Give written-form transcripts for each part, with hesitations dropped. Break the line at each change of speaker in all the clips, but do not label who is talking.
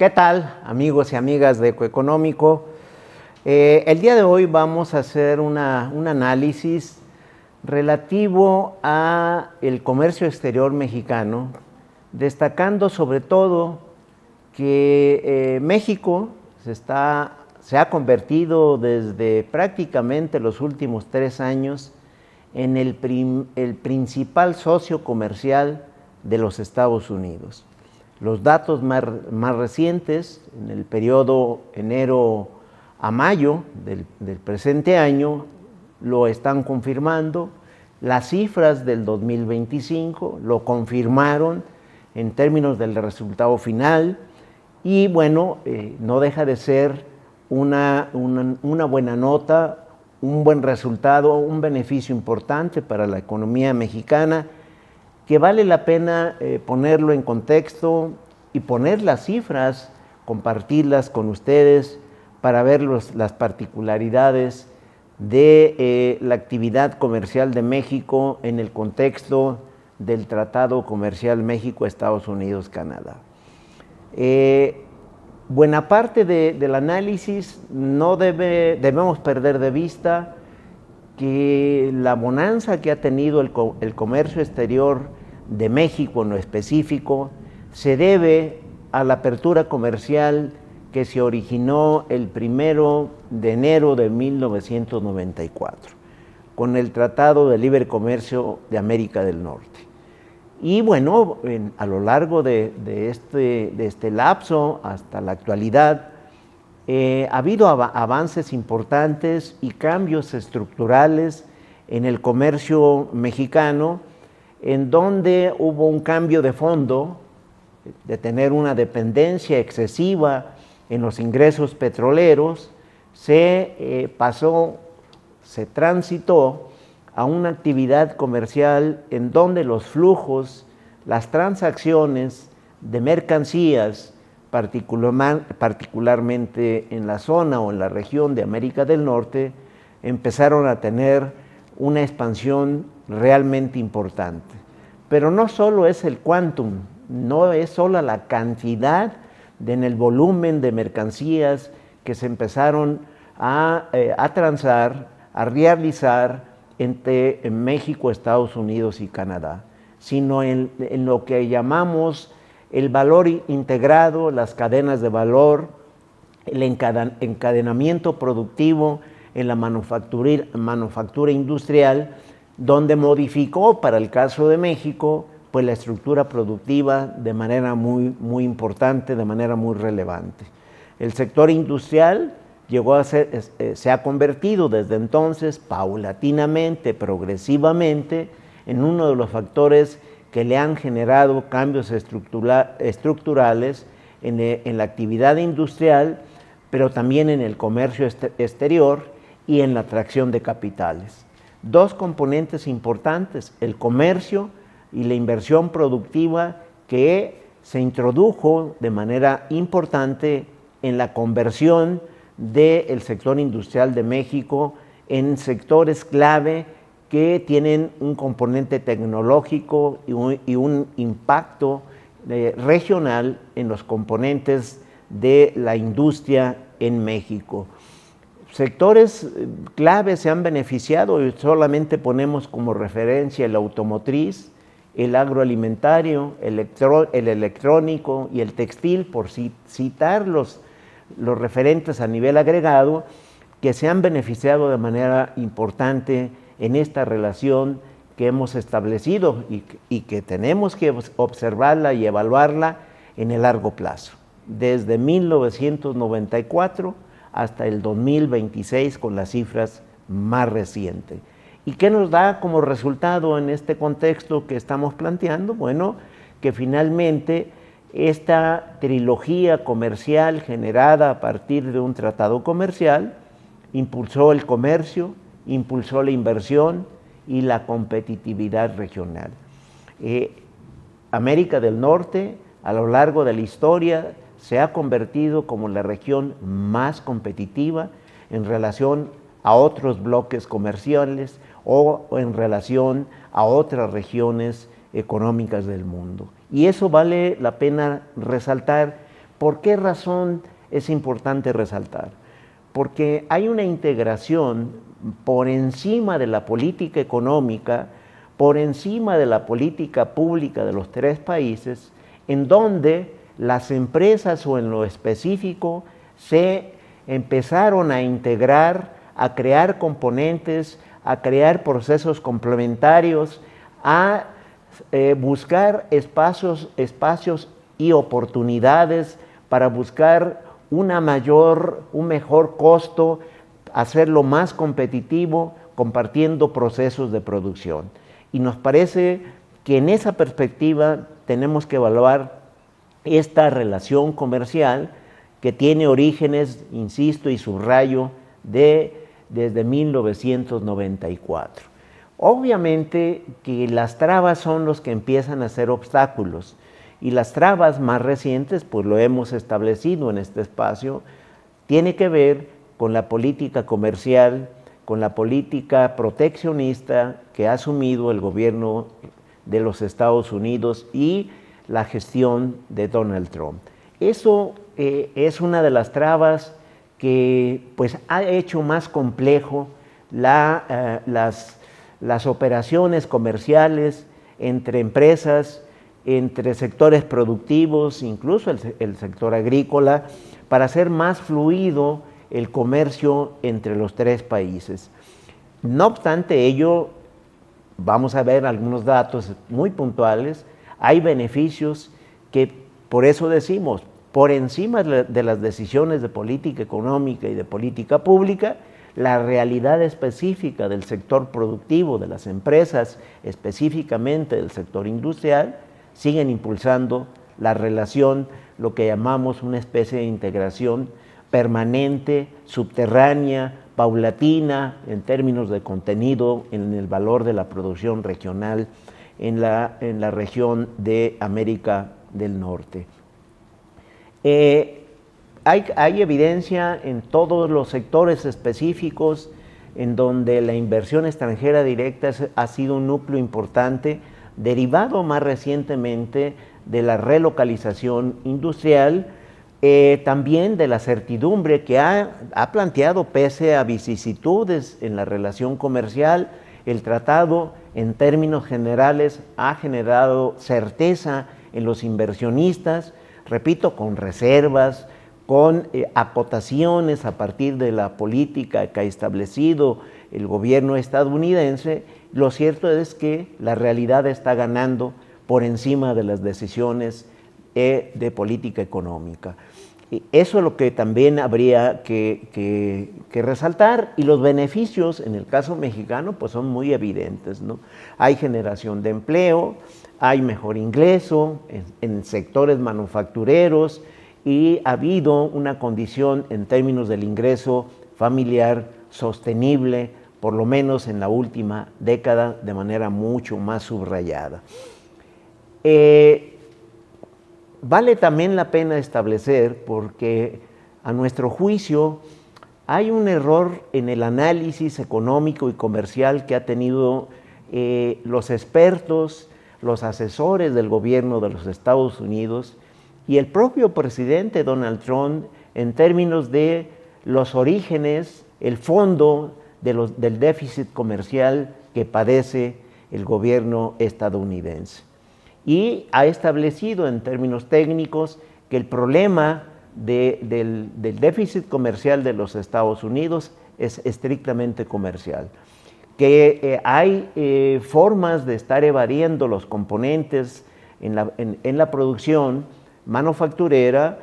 ¿Qué tal, amigos y amigas de Ecoeconómico? El día de hoy vamos a hacer un análisis relativo a el comercio exterior mexicano, destacando sobre todo que México se ha convertido desde prácticamente los últimos 3 años en el principal socio comercial de los Estados Unidos. Los datos más recientes, en el periodo enero a mayo del presente año, lo están confirmando. Las cifras del 2025 lo confirmaron en términos del resultado final y bueno, no deja de ser una buena nota, un buen resultado, un beneficio importante para la economía mexicana, que vale la pena ponerlo en contexto y poner las cifras, compartirlas con ustedes para ver las particularidades de la actividad comercial de México en el contexto del Tratado Comercial México-Estados Unidos-Canadá. Buena parte del análisis no debemos perder de vista que la bonanza que ha tenido el comercio exterior de México en lo específico se debe a la apertura comercial que se originó el 1 de enero de 1994 con el Tratado de Libre Comercio de América del Norte. Y bueno, a lo largo de este lapso hasta la actualidad, ha habido avances importantes y cambios estructurales en el comercio mexicano, en donde hubo un cambio de fondo, de tener una dependencia excesiva en los ingresos petroleros, se transitó a una actividad comercial en donde los flujos, las transacciones de mercancías, particularmente en la zona o en la región de América del Norte, empezaron a tener una expansión realmente importante. Pero no solo es el quantum, no es solo la cantidad en el volumen de mercancías que se empezaron a transar, a realizar entre México, Estados Unidos y Canadá, sino en lo que llamamos el valor integrado, las cadenas de valor, el encadenamiento productivo en la manufactura industrial, donde modificó, para el caso de México, pues la estructura productiva de manera muy importante, de manera muy relevante. El sector industrial se ha convertido desde entonces, paulatinamente, progresivamente, en uno de los factores que le han generado cambios estructurales en la actividad industrial, pero también en el comercio exterior y en la atracción de capitales. Dos componentes importantes, el comercio y la inversión productiva, que se introdujo de manera importante en la conversión del sector industrial de México en sectores clave que tienen un componente tecnológico y un impacto regional en los componentes de la industria en México. Sectores clave se han beneficiado, y solamente ponemos como referencia el automotriz, el agroalimentario, el electrónico y el textil, por citar los referentes a nivel agregado, que se han beneficiado de manera importante en esta relación que hemos establecido y que tenemos que observarla y evaluarla en el largo plazo, desde 1994 hasta el 2026 con las cifras más recientes. ¿Y qué nos da como resultado en este contexto que estamos planteando? Bueno, que finalmente esta trilogía comercial generada a partir de un tratado comercial impulsó el comercio, impulsó la inversión y la competitividad regional. América del Norte, a lo largo de la historia, se ha convertido como la región más competitiva en relación a otros bloques comerciales o en relación a otras regiones económicas del mundo. Y eso vale la pena resaltar ¿Por qué razón es importante resaltar? Porque hay una integración por encima de la política económica, por encima de la política pública de los tres países, en donde las empresas o en lo específico se empezaron a integrar, a crear componentes, a crear procesos complementarios, a buscar espacios y oportunidades para buscar un mejor costo, hacerlo más competitivo, compartiendo procesos de producción. Y nos parece que en esa perspectiva tenemos que evaluar esta relación comercial que tiene orígenes, insisto y subrayo, desde 1994. Obviamente que las trabas son los que empiezan a ser obstáculos, y las trabas más recientes, pues lo hemos establecido en este espacio, tiene que ver con la política comercial, con la política proteccionista que ha asumido el gobierno de los Estados Unidos y la gestión de Donald Trump. Eso es una de las trabas que pues, ha hecho más complejo las operaciones comerciales entre empresas, entre sectores productivos, incluso el sector agrícola, para hacer más fluido el comercio entre los tres países. No obstante ello, vamos a ver algunos datos muy puntuales, hay beneficios que, por eso decimos, por encima de las decisiones de política económica y de política pública, la realidad específica del sector productivo, de las empresas, específicamente del sector industrial, siguen impulsando la relación, lo que llamamos una especie de integración permanente, subterránea, paulatina, en términos de contenido, en el valor de la producción regional en la región de América del Norte. Hay evidencia en todos los sectores específicos en donde la inversión extranjera directa ha sido un núcleo importante, derivado más recientemente de la relocalización industrial, también de la certidumbre que ha planteado, pese a vicisitudes en la relación comercial, el tratado en términos generales ha generado certeza en los inversionistas, repito, con reservas, con acotaciones a partir de la política que ha establecido el gobierno estadounidense. Lo cierto es que la realidad está ganando por encima de las decisiones de política económica. Y eso es lo que también habría que resaltar, y los beneficios en el caso mexicano pues son muy evidentes, ¿no? Hay generación de empleo, hay mejor ingreso en sectores manufactureros, y ha habido una condición en términos del ingreso familiar sostenible, por lo menos en la última década, de manera mucho más subrayada. Vale también la pena establecer, porque a nuestro juicio hay un error en el análisis económico y comercial que ha tenido los expertos, los asesores del gobierno de los Estados Unidos y el propio presidente Donald Trump en términos de los orígenes, el fondo del déficit comercial que padece el gobierno estadounidense. Y ha establecido en términos técnicos que el problema del déficit comercial de los Estados Unidos es estrictamente comercial, que hay formas de estar evadiendo los componentes en la producción manufacturera,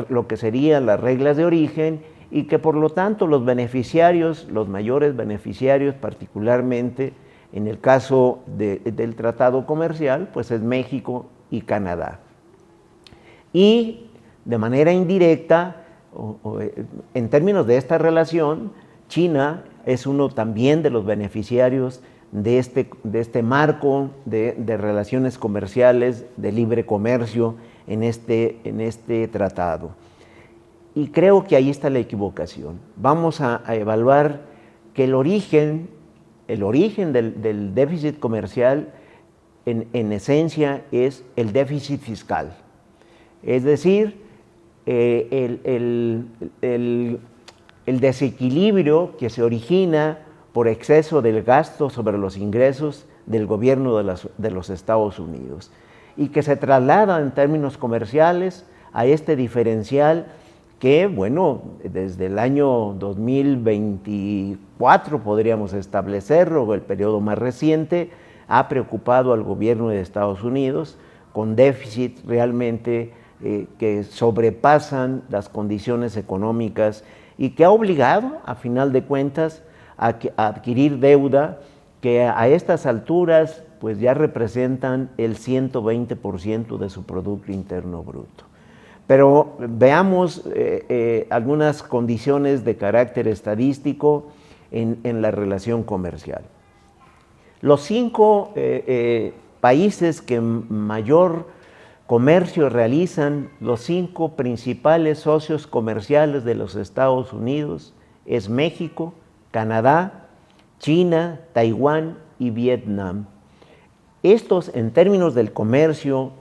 lo que serían las reglas de origen, y que por lo tanto los beneficiarios, los mayores beneficiarios particularmente, en el caso del tratado comercial, pues es México y Canadá. Y de manera indirecta, en términos de esta relación, China es uno también de los beneficiarios de este marco de relaciones comerciales, de libre comercio en este tratado. Y creo que ahí está la equivocación. Vamos a evaluar que el origen del déficit comercial en esencia es el déficit fiscal. Es decir, el desequilibrio que se origina por exceso del gasto sobre los ingresos del gobierno de los Estados Unidos y que se traslada en términos comerciales a este diferencial que, bueno, desde el año 2024 podríamos establecerlo, el periodo más reciente, ha preocupado al gobierno de Estados Unidos con déficits realmente que sobrepasan las condiciones económicas y que ha obligado, a final de cuentas, a adquirir deuda que a estas alturas pues ya representan el 120% de su Producto Interno Bruto. Pero veamos algunas condiciones de carácter estadístico en la relación comercial. Los 5 países que mayor comercio realizan, los 5 principales socios comerciales de los Estados Unidos, es México, Canadá, China, Taiwán y Vietnam. Estos, en términos del comercio,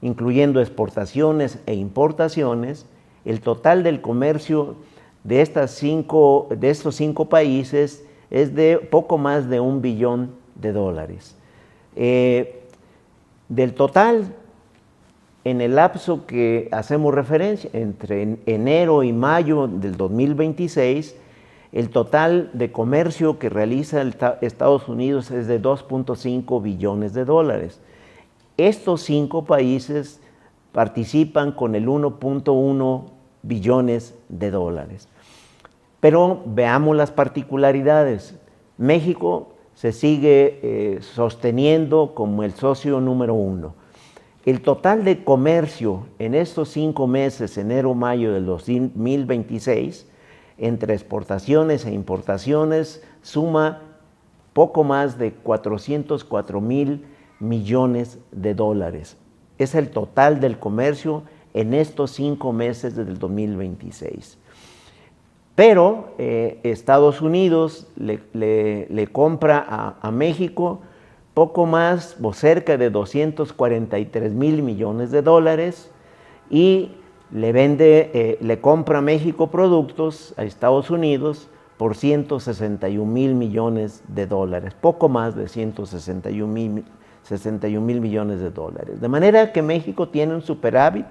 incluyendo exportaciones e importaciones, el total del comercio de estos 5 países es de poco más de $1 billón. Del total, en el lapso que hacemos referencia, entre enero y mayo del 2026, el total de comercio que realiza Estados Unidos es de $2.5 billones. Estos 5 países participan con el 1.1 billones de dólares. Pero veamos las particularidades. México se sigue sosteniendo como el socio número 1. El total de comercio en estos 5 meses, enero-mayo del 2026, entre exportaciones e importaciones, suma poco más de 404,000 millones de dólares. Es el total del comercio en estos 5 meses del 2026. Pero Estados Unidos le compra a México poco más o cerca de 243,000 millones de dólares y le compra a México productos a Estados Unidos por 161,000 millones de dólares, poco más de 161,000 millones de dólares. De manera que México tiene un superávit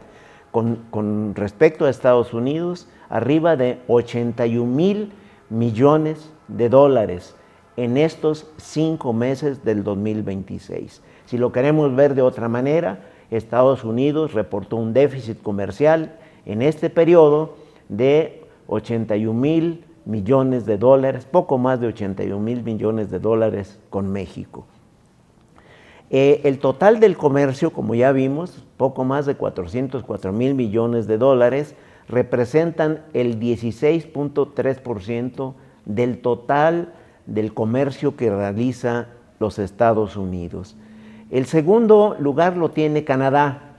con respecto a Estados Unidos arriba de 81,000 millones de dólares en estos 5 meses del 2026. Si lo queremos ver de otra manera, Estados Unidos reportó un déficit comercial en este periodo de 81,000 millones de dólares, poco más de 81,000 millones de dólares con México. El total del comercio, como ya vimos, poco más de 404,000 millones de dólares, representan el 16.3% del total del comercio que realiza los Estados Unidos. El segundo lugar lo tiene Canadá.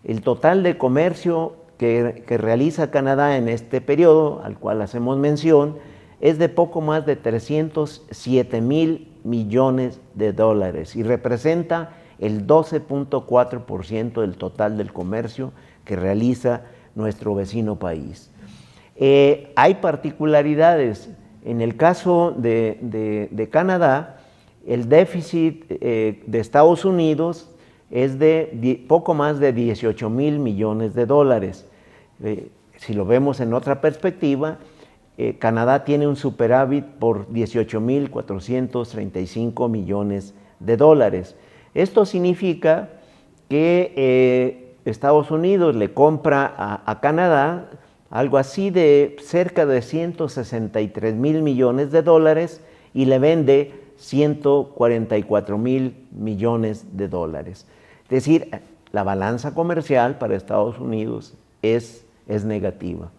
El total de comercio que realiza Canadá en este periodo, al cual hacemos mención, es de poco más de 307,000 millones de dólares y representa el 12.4% del total del comercio que realiza nuestro vecino país. Hay particularidades. En el caso de Canadá, el déficit de Estados Unidos es de poco más de 18,000 millones de dólares. Si lo vemos en otra perspectiva, Canadá tiene un superávit por 18,435 millones de dólares. Esto significa que Estados Unidos le compra a Canadá algo así de cerca de 163,000 millones de dólares y le vende 144,000 millones de dólares. Es decir, la balanza comercial para Estados Unidos es negativa.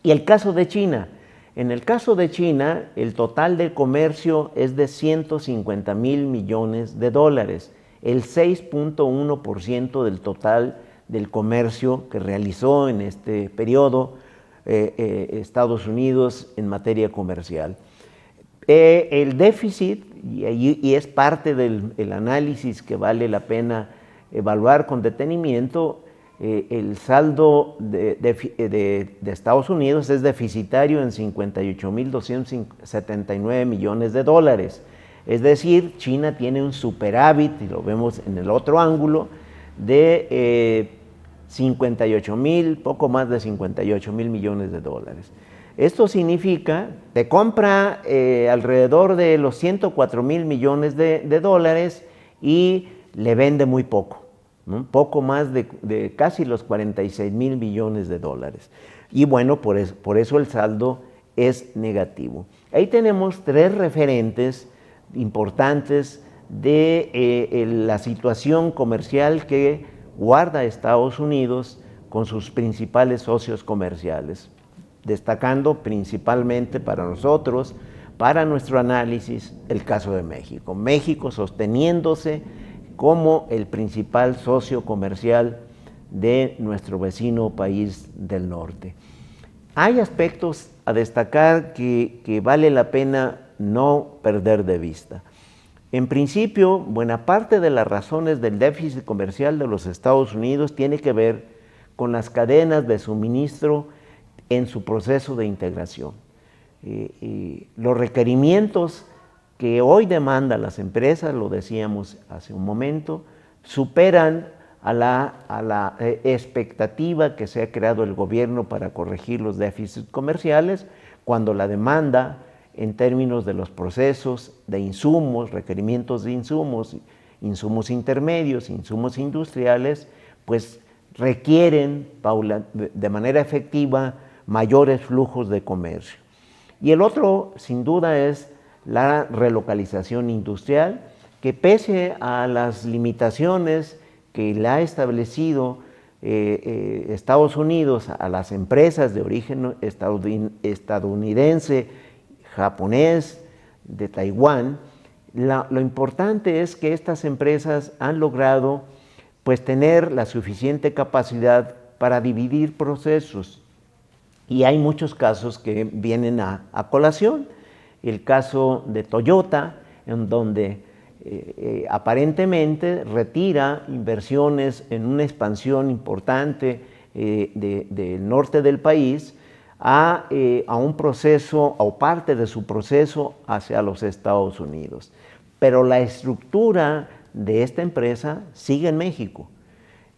Y el caso de China. En el caso de China, el total de comercio es de 150,000 millones de dólares, el 6.1% del total del comercio que realizó en este periodo Estados Unidos en materia comercial. El déficit, y es parte del análisis que vale la pena evaluar con detenimiento, el saldo de Estados Unidos es deficitario en 58.279 millones de dólares. Es decir, China tiene un superávit, y lo vemos en el otro ángulo, de 58.000, poco más de 58.000 millones de dólares. Esto significa que compra alrededor de los 104.000 millones de dólares y le vende muy poco, ¿no? Poco más de casi los 46.000 millones de dólares. Y bueno, por eso el saldo es negativo. Ahí tenemos tres referentes importantes de la situación comercial que guarda Estados Unidos con sus principales socios comerciales, destacando principalmente para nosotros, para nuestro análisis, el caso de México. México sosteniéndose como el principal socio comercial de nuestro vecino país del norte. Hay aspectos a destacar que vale la pena no perder de vista. En principio, buena parte de las razones del déficit comercial de los Estados Unidos tiene que ver con las cadenas de suministro en su proceso de integración. Los requerimientos que hoy demandan las empresas, lo decíamos hace un momento, superan a la expectativa que se ha creado el gobierno para corregir los déficits comerciales, cuando la demanda en términos de los procesos de insumos, requerimientos de insumos, insumos intermedios, insumos industriales, pues requieren de manera efectiva mayores flujos de comercio. Y el otro, sin duda, es la relocalización industrial, que pese a las limitaciones que le ha establecido Estados Unidos a las empresas de origen estadounidense, japonés, de Taiwán, lo importante es que estas empresas han logrado pues tener la suficiente capacidad para dividir procesos, y hay muchos casos que vienen a colación. El caso de Toyota, en donde aparentemente retira inversiones en una expansión importante del norte del país a un proceso o parte de su proceso hacia los Estados Unidos. Pero la estructura de esta empresa sigue en México.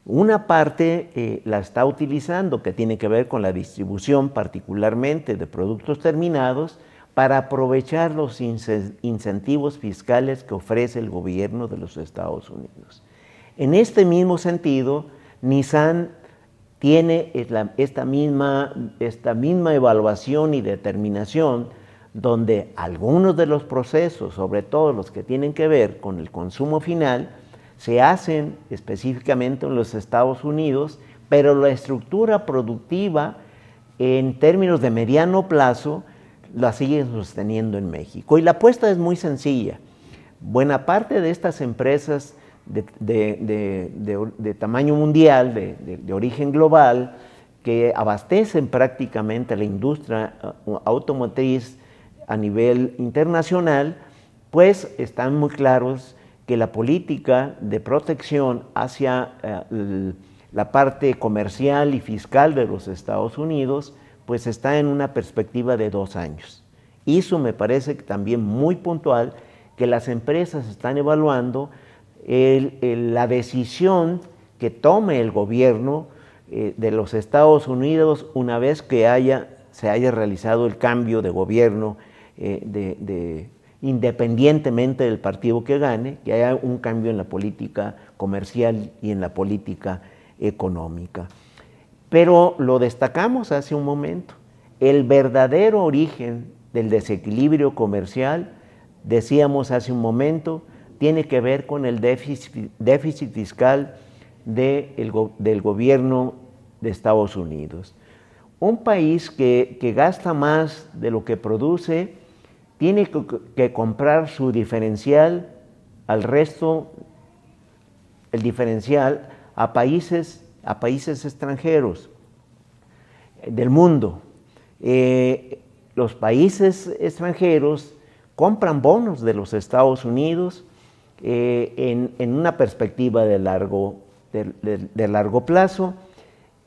Una parte la está utilizando, que tiene que ver con la distribución particularmente de productos terminados, para aprovechar los incentivos fiscales que ofrece el gobierno de los Estados Unidos. En este mismo sentido, Nissan tiene esta misma evaluación y determinación, donde algunos de los procesos, sobre todo los que tienen que ver con el consumo final, se hacen específicamente en los Estados Unidos, pero la estructura productiva en términos de mediano plazo la siguen sosteniendo en México. Y la apuesta es muy sencilla. Buena parte de estas empresas de tamaño mundial, de origen global, que abastecen prácticamente la industria automotriz a nivel internacional, pues están muy claros que la política de protección hacia la parte comercial y fiscal de los Estados Unidos pues está en una perspectiva de 2 años. Y eso me parece también muy puntual, que las empresas están evaluando la decisión que tome el gobierno de los Estados Unidos una vez que se haya realizado el cambio de gobierno, independientemente del partido que gane, que haya un cambio en la política comercial y en la política económica. Pero lo destacamos hace un momento, el verdadero origen del desequilibrio comercial, decíamos hace un momento, tiene que ver con el déficit fiscal del gobierno de Estados Unidos. Un país que gasta más de lo que produce, tiene que comprar su diferencial al resto, el diferencial a países extranjeros del mundo. Los países extranjeros compran bonos de los Estados Unidos en una perspectiva de largo plazo,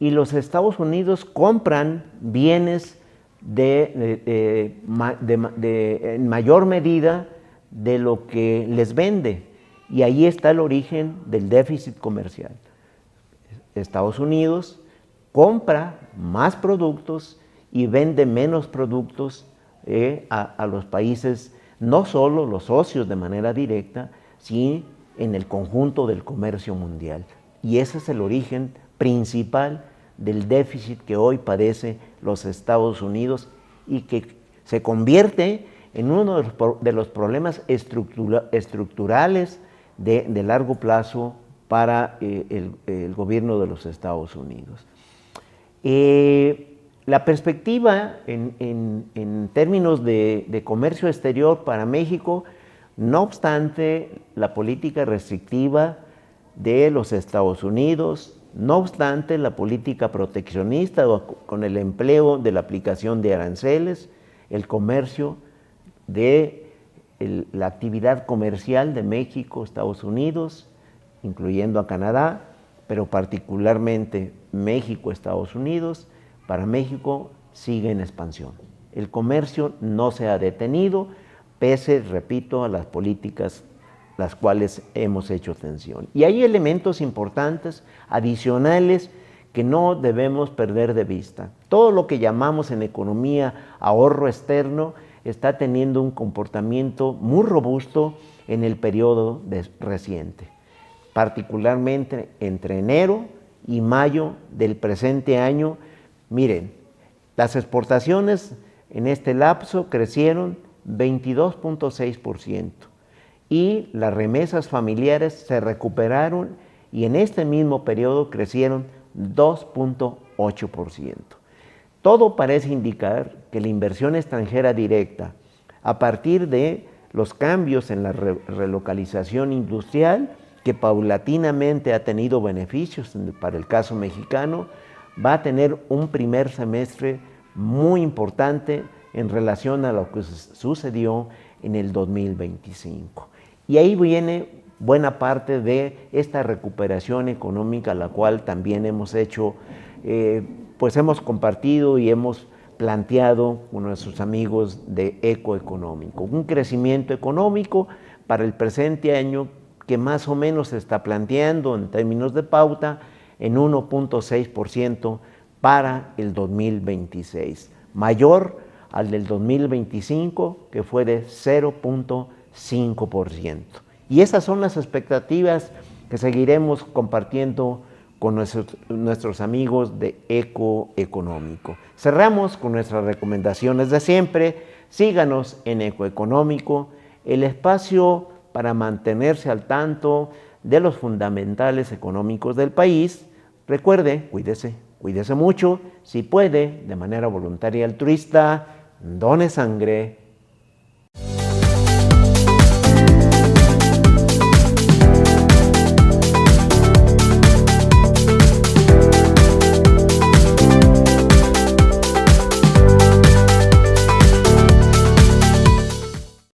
y los Estados Unidos compran bienes en mayor medida de lo que les vende. Y ahí está el origen del déficit comercial. Estados Unidos compra más productos y vende menos productos a los países, no solo los socios de manera directa, sino en el conjunto del comercio mundial. Y ese es el origen principal del déficit que hoy padece los Estados Unidos y que se convierte en uno de los problemas estructurales de largo plazo para el gobierno de los Estados Unidos. La perspectiva en términos de comercio exterior para México, no obstante la política restrictiva de los Estados Unidos, no obstante la política proteccionista con el empleo de la aplicación de aranceles, el comercio la actividad comercial de México, Estados Unidos, incluyendo a Canadá, pero particularmente México, Estados Unidos, para México sigue en expansión. El comercio no se ha detenido, pese, repito, a las políticas las cuales hemos hecho atención. Y hay elementos importantes, adicionales, que no debemos perder de vista. Todo lo que llamamos en economía ahorro externo está teniendo un comportamiento muy robusto en el periodo reciente, particularmente entre enero y mayo del presente año. Miren, las exportaciones en este lapso crecieron 22.6% y las remesas familiares se recuperaron y en este mismo periodo crecieron 2.8%. Todo parece indicar que la inversión extranjera directa, a partir de los cambios en la relocalización industrial, que paulatinamente ha tenido beneficios para el caso mexicano, va a tener un primer semestre muy importante en relación a lo que sucedió en el 2025. Y ahí viene buena parte de esta recuperación económica, la cual también hemos hecho, pues hemos compartido y hemos planteado con nuestros amigos de Ecoeconómico. Un crecimiento económico para el presente año que más o menos se está planteando en términos de pauta en 1.6% para el 2026, mayor al del 2025, que fue de 0.5%. Y esas son las expectativas que seguiremos compartiendo con nuestros amigos de Ecoeconómico. Cerramos con nuestras recomendaciones de siempre. Síganos en Ecoeconómico, el espacio para mantenerse al tanto de los fundamentales económicos del país. Recuerde, cuídese mucho. Si puede, de manera voluntaria y altruista, done sangre